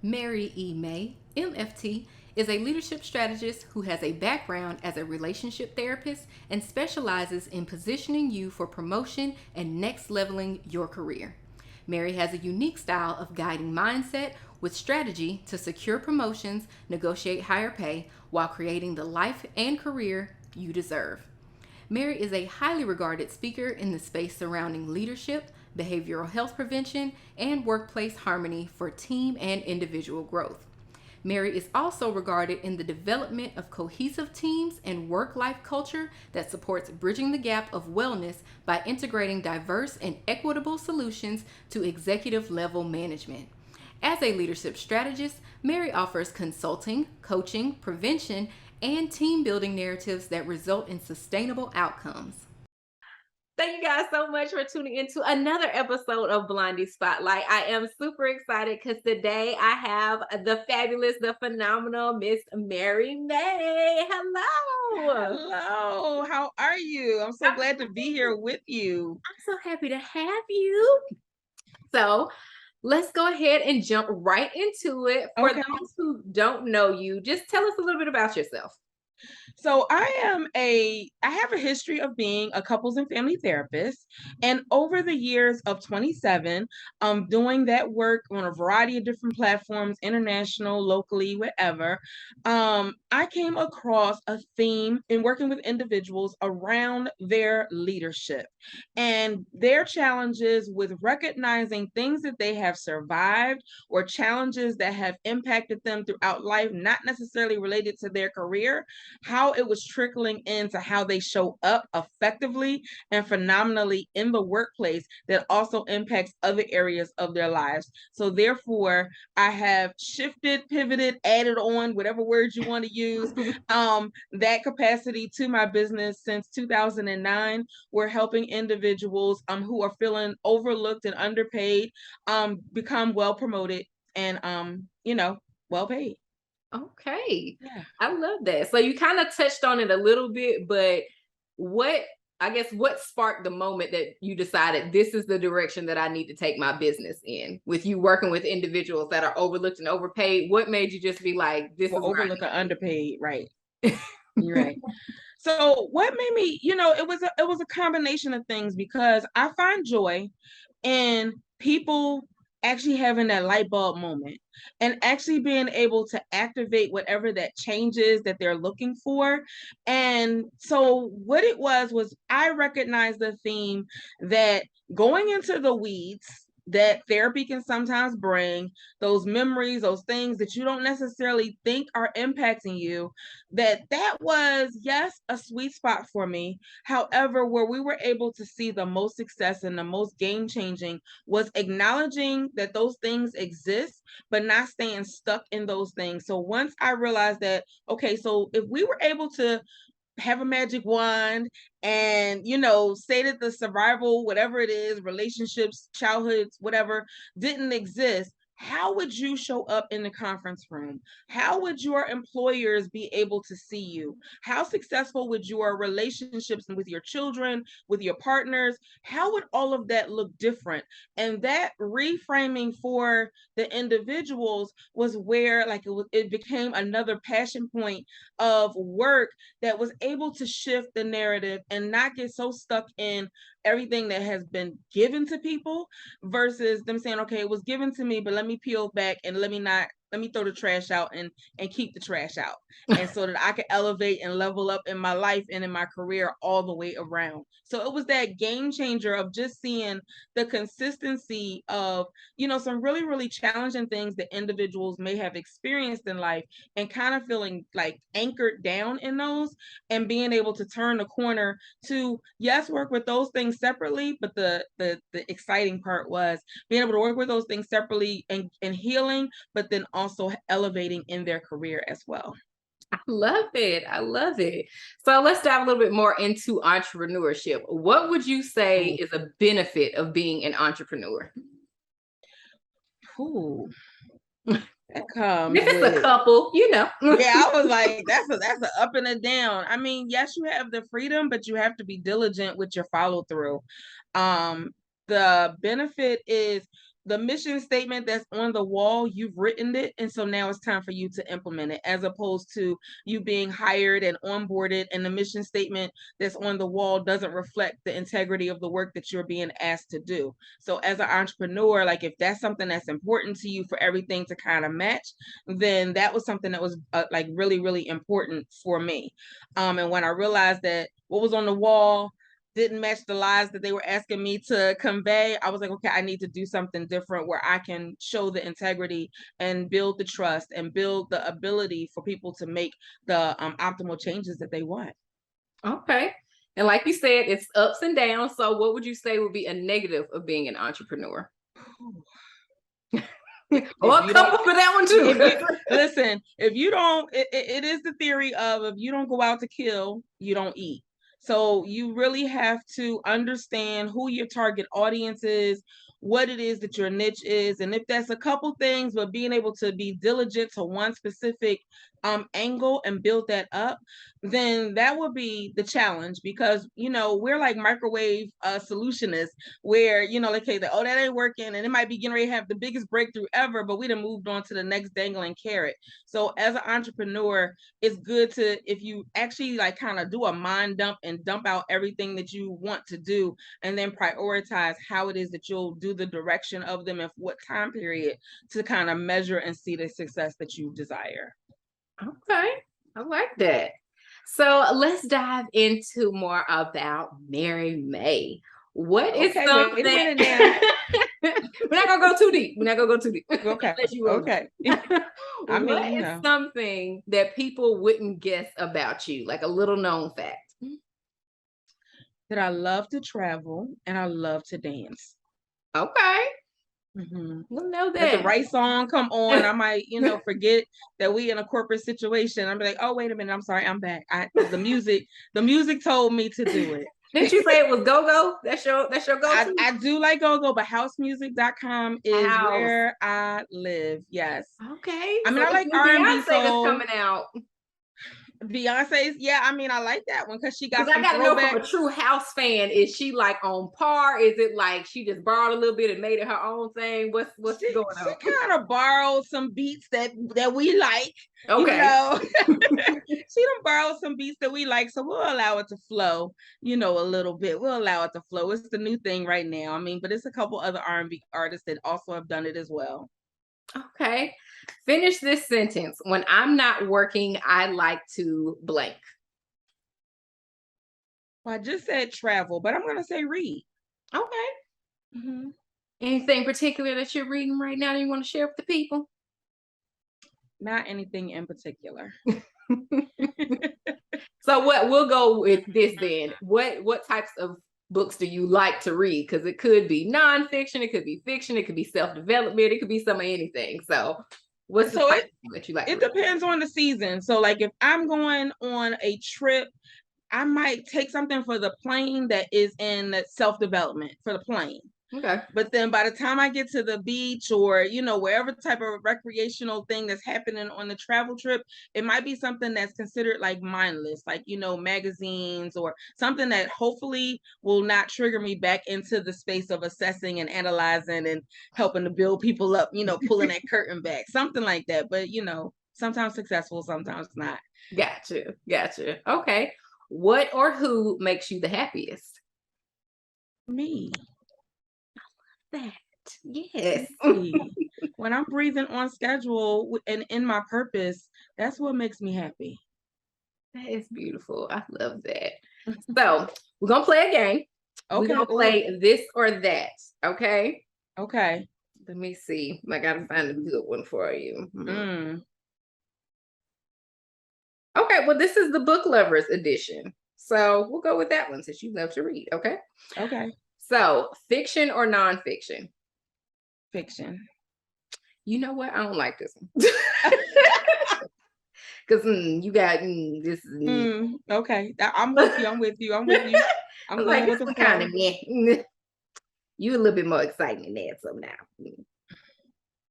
Mary E. May, MFT, is a leadership strategist who has a background as a relationship therapist and specializes in positioning you for promotion and next leveling your career. Mary has a unique style of guiding mindset with strategy to secure promotions, negotiate higher pay, while creating the life and career you deserve. Mary is a highly regarded speaker in the space surrounding leadership, behavioral health prevention, and workplace harmony for team and individual growth. Mary is also regarded in the development of cohesive teams and work life culture that supports bridging the gap of wellness by integrating diverse and equitable solutions to executive level management. As a leadership strategist, Mary offers consulting, coaching, prevention, and team building narratives that result in sustainable outcomes. Thank you guys so much for tuning into another episode of Blondie Spotlight. I am super excited because today I have the fabulous, the phenomenal Miss Mary May. Hello. Hello, how are you? I'm so glad to be here with you. I'm so happy to have you. So let's go ahead and jump right into it. For Okay. those who don't know you, just tell us a little bit about yourself. So I have a history of being a couples and family therapist. And over the years of 27, doing that work on a variety of different platforms, international, locally, whatever, I came across a theme in working with individuals around their leadership and their challenges with recognizing things that they have survived or challenges that have impacted them throughout life, not necessarily related to their career, how it was trickling into how they show up effectively and phenomenally in the workplace that also impacts other areas of their lives. So therefore, I have shifted, pivoted, added on, whatever words you want to use, that capacity to my business since 2009. We're helping individuals who are feeling overlooked and underpaid become well promoted and well paid. Okay. Yeah. I love that. So you kind of touched on it a little bit, but what what sparked the moment that you decided this is the direction that I need to take my business in? With you working with individuals that are overlooked and overpaid, what made you just be like, this Well, is where overlooked or underpaid, right? I need You're right. So what made me, it was a combination of things because I find joy in people actually having that light bulb moment and actually being able to activate whatever that change is that they're looking for. And so what it was I recognized the theme that going into the weeds that therapy can sometimes bring, those memories, those things that you don't necessarily think are impacting you, that was, yes, a sweet spot for me. However, where we were able to see the most success and the most game changing was acknowledging that those things exist, but not staying stuck in those things. So once I realized that, okay, so if we were able to have a magic wand and say that the survival, whatever it is, relationships, childhoods, whatever, didn't exist, how would you show up in the conference room? How would your employers be able to see you? How successful would your relationships with your children, with your partners, how would all of that look different? And that reframing for the individuals was where it became another passion point of work that was able to shift the narrative and not get so stuck in everything that has been given to people versus them saying, okay, it was given to me, but let me peel back and let me throw the trash out and keep the trash out. And so that I could elevate and level up in my life and in my career all the way around. So it was that game changer of just seeing the consistency of, some really, really challenging things that individuals may have experienced in life and kind of feeling like anchored down in those and being able to turn the corner to, yes, work with those things separately, but the exciting part was being able to work with those things separately and healing, but then also elevating in their career as well. I love it. I love it. So let's dive a little bit more into entrepreneurship. What would you say is a benefit of being an entrepreneur? Ooh, that comes If it's a with, couple, yeah, I was like, that's an up and a down. I mean, yes, you have the freedom, but you have to be diligent with your follow through. The benefit is the mission statement that's on the wall, you've written it. And so now it's time for you to implement it, as opposed to you being hired and onboarded and the mission statement that's on the wall doesn't reflect the integrity of the work that you're being asked to do. So as an entrepreneur, like if that's something that's important to you for everything to kind of match, then that was something that was like really, really important for me. And when I realized that what was on the wall didn't match the lies that they were asking me to convey, I was like, okay, I need to do something different where I can show the integrity and build the trust and build the ability for people to make the optimal changes that they want. Okay. And like you said, it's ups and downs. So what would you say would be a negative of being an entrepreneur? Or a couple for that one too. Listen, if you don't, it is the theory of if you don't go out to kill, you don't eat. So you really have to understand who your target audience is, what it is that your niche is. And if that's a couple things, but being able to be diligent to one specific angle and build that up, then that would be the challenge, because we're like microwave solutionists where like, hey, oh, that ain't working, and it might be getting ready to have the biggest breakthrough ever, but we done moved on to the next dangling carrot. So as an entrepreneur, it's good to, if you actually like kind of do a mind dump and dump out everything that you want to do, and then prioritize how it is that you'll do the direction of them and what time period to kind of measure and see the success that you desire. Okay, I like that. So let's dive into more about Mary May. What is something? Wait a minute now. We're not gonna go too deep. Okay. Okay. I mean, what is something that people wouldn't guess about you, like a little known fact? That I love to travel and I love to dance. Okay. Mm-hmm. We'll know that. If the right song come on, I might, forget that we in a corporate situation. I'm like, oh, wait a minute, I'm sorry, I'm back. The music told me to do it. Didn't you say it was go-go? That's your go-to? I do like go-go, but housemusic.com is where I live. Yes. Okay. I mean, I like R&B. Beyonce that's coming out. Beyonce's, yeah, I mean, I like that one because she got some I gotta know from a true house fan, is she like on par? Is it like she just borrowed a little bit and made it her own thing? What's going on? She kind of borrowed some beats that we like. Okay. She done borrowed some beats that we like, so we'll allow it to flow, a little bit. We'll allow it to flow. It's the new thing right now. I mean, but it's a couple other R&B artists that also have done it as well. Okay. Finish this sentence. When I'm not working, I like to blank. Well, I just said travel, but I'm going to say read. Okay. Mm-hmm. Anything particular that you're reading right now that you want to share with the people? Not anything in particular. So we'll go with this then. What types of books do you like to read? Because it could be nonfiction, it could be fiction, it could be self-development, it could be some of anything. So what's the type that you like? It depends on the season. So like if I'm going on a trip, I might take something for the plane that is in self-development for the plane. Okay. But then by the time I get to the beach or, wherever type of recreational thing that's happening on the travel trip, it might be something that's considered like mindless, like, magazines or something that hopefully will not trigger me back into the space of assessing and analyzing and helping to build people up, pulling that curtain back, something like that. But, sometimes successful, sometimes not. Gotcha. Okay. What or who makes you the happiest? Me. That. Yes. When I'm breathing on schedule and in my purpose, that's what makes me happy. That is beautiful. I love that. So we're gonna play a game. Okay. We're gonna play this or that. Okay. Okay. Let me see. I gotta find a good one for you. Okay, well, this is the book lovers edition. So we'll go with that one since you love to read. Okay. Okay. So, fiction or nonfiction? Fiction. You know what? I don't like this one. Because you got this. Okay. I'm with you. I'm going like, with the kind of meh. You a little bit more exciting than that. So now.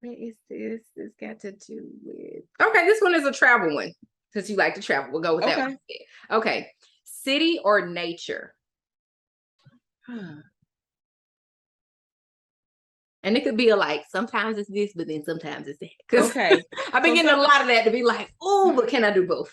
What is this? This got to do with. Okay, this one is a travel one. Since you like to travel, we'll go with that one. Okay. City or nature? And it could be sometimes it's this, but then sometimes it's that. Because Okay. I've been getting a lot of that to be like, oh, but can I do both?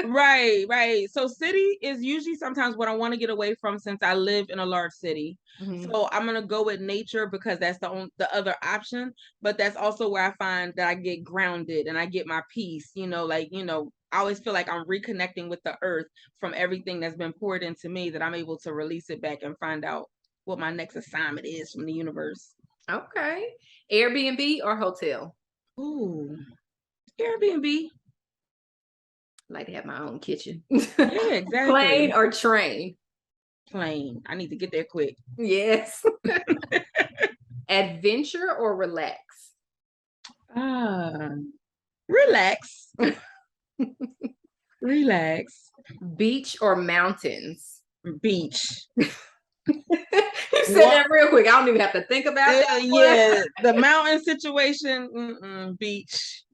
Right. So city is usually sometimes what I want to get away from since I live in a large city. Mm-hmm. So I'm gonna go with nature because that's the other option. But that's also where I find that I get grounded and I get my peace. I always feel like I'm reconnecting with the earth from everything that's been poured into me, that I'm able to release it back and find out what my next assignment is from the universe. Okay. Airbnb or hotel? Ooh, Airbnb. Like to have my own kitchen. Yeah, exactly. Plane or train? Plane. I need to get there quick. Yes. Adventure or relax? Relax. Relax. Beach or mountains? Beach. You said that real quick. I don't even have to think about that. Yeah, the mountain situation. Beach.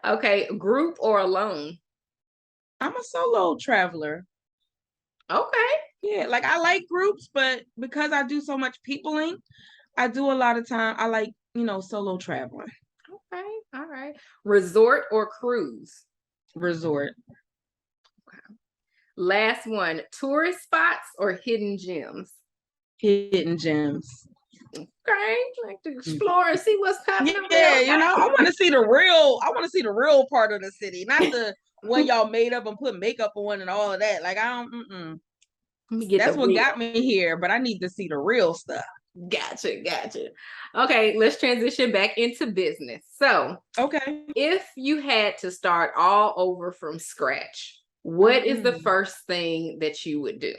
Okay, group or alone? I'm a solo traveler. Okay. Yeah, like I like groups, but because I do so much peopling, I do a lot of time. I like, solo traveling. Okay. All right. Resort or cruise? Resort. Okay. Last one, tourist spots or hidden gems? Hidden gems. Okay, like to explore and see what's popping up Yeah, there. I want to see the real part of the city, not the one y'all made up and put makeup on and all of that. Like I don't. Let me get That's what real. got me here, but I need to see the real stuff. Gotcha. Okay, let's transition back into business. So, okay, if you had to start all over from scratch, what is the first thing that you would do?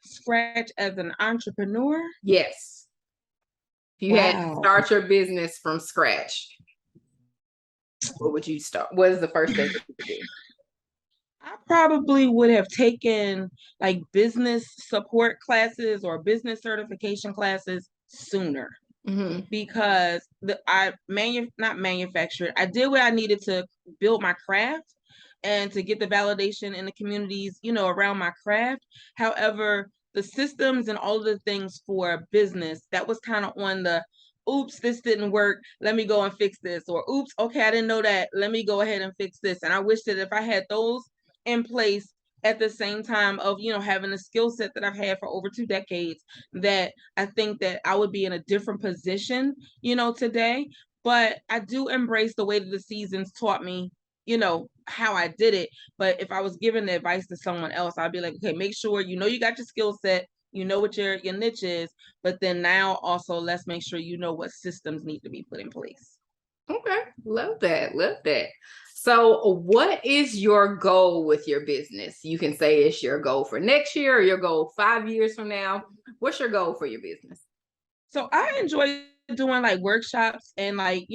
Scratch as an entrepreneur? Yes. If you had to start your business from scratch, what would you start? What is the first thing that you would do? I probably would have taken like business support classes or business certification classes sooner. Mm-hmm. Because I not manufactured. I did what I needed to build my craft and to get the validation in the communities, around my craft. However, the systems and all of the things for business, that was kind of on the oops, this didn't work. Let me go and fix this. Or oops, okay, I didn't know that. Let me go ahead and fix this. And I wish that if I had those in place at the same time of having a skill set that I've had for over 2 decades, that I think that I would be in a different position today. But I do embrace the way that the seasons taught me how I did it. But if I was giving the advice to someone else, I'd be like, okay, make sure you got your skill set, what your niche is, but then now also let's make sure what systems need to be put in place. Okay, love that. So, what is your goal with your business? You can say it's your goal for next year or your goal 5 years from now. What's your goal for your business? So I enjoy doing like workshops and like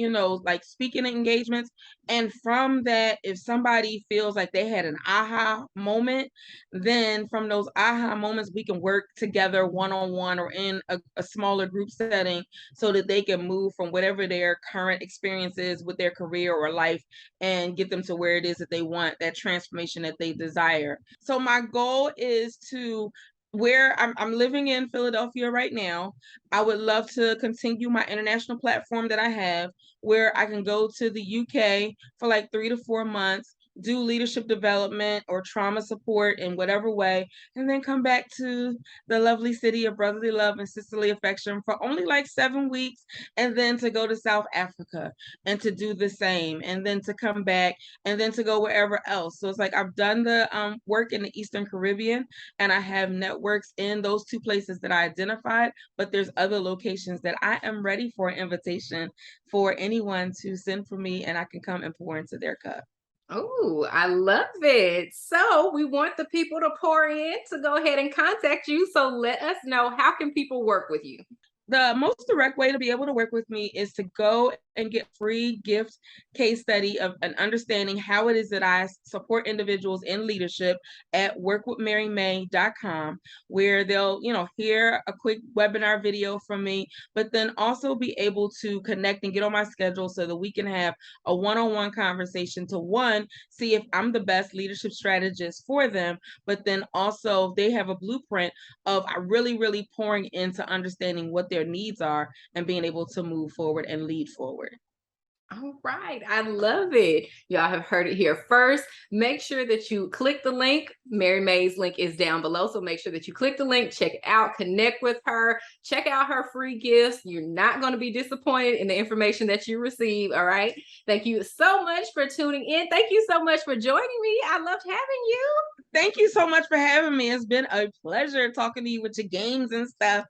speaking engagements, and from that, if somebody feels like they had an aha moment, then from those aha moments we can work together one-on-one or in a smaller group setting so that they can move from whatever their current experience is with their career or life and get them to where it is that they want, that transformation that they desire. So my goal is to, where I'm living in Philadelphia right now, I would love to continue my international platform that I have, where I can go to the UK for like 3 to 4 months, do leadership development or trauma support in whatever way, and then come back to the lovely city of brotherly love and sisterly affection for only like 7 weeks, and then to go to South Africa and to do the same, and then to come back, and then to go wherever else. So it's like I've done the work in the Eastern Caribbean, and I have networks in those 2 places that I identified, but there's other locations that I am ready for an invitation for anyone to send for me, and I can come and pour into their cup. Oh, I love it. So we want the people to pour in, to go ahead and contact you. So let us know, how can people work with you? The most direct way to be able to work with me is to go and get free gift case study of an understanding how it is that I support individuals in leadership at workwithmarymay.com, where they'll, hear a quick webinar video from me, but then also be able to connect and get on my schedule so that we can have a one-on-one conversation to, one, see if I'm the best leadership strategist for them, but then also they have a blueprint of really, really pouring into understanding what their needs are and being able to move forward and lead forward. All right. I love it. Y'all have heard it here first. Make sure that you click the link. Mary May's link is down below. So make sure that you click the link, check it out, connect with her, check out her free gifts. You're not going to be disappointed in the information that you receive. All right. Thank you so much for tuning in. Thank you so much for joining me. I loved having you. Thank you so much for having me. It's been a pleasure talking to you with your games and stuff.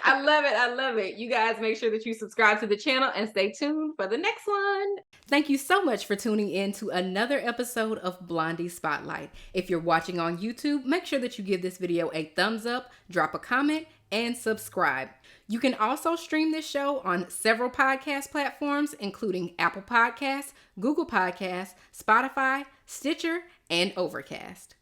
I love it. I love it. You guys make sure that you subscribe to the channel and stay tuned for the next one. Thank you so much for tuning in to another episode of Blondie Spotlight. If you're watching on YouTube, make sure that you give this video a thumbs up, drop a comment, and subscribe. You can also stream this show on several podcast platforms, including Apple Podcasts, Google Podcasts, Spotify, Stitcher, and Overcast.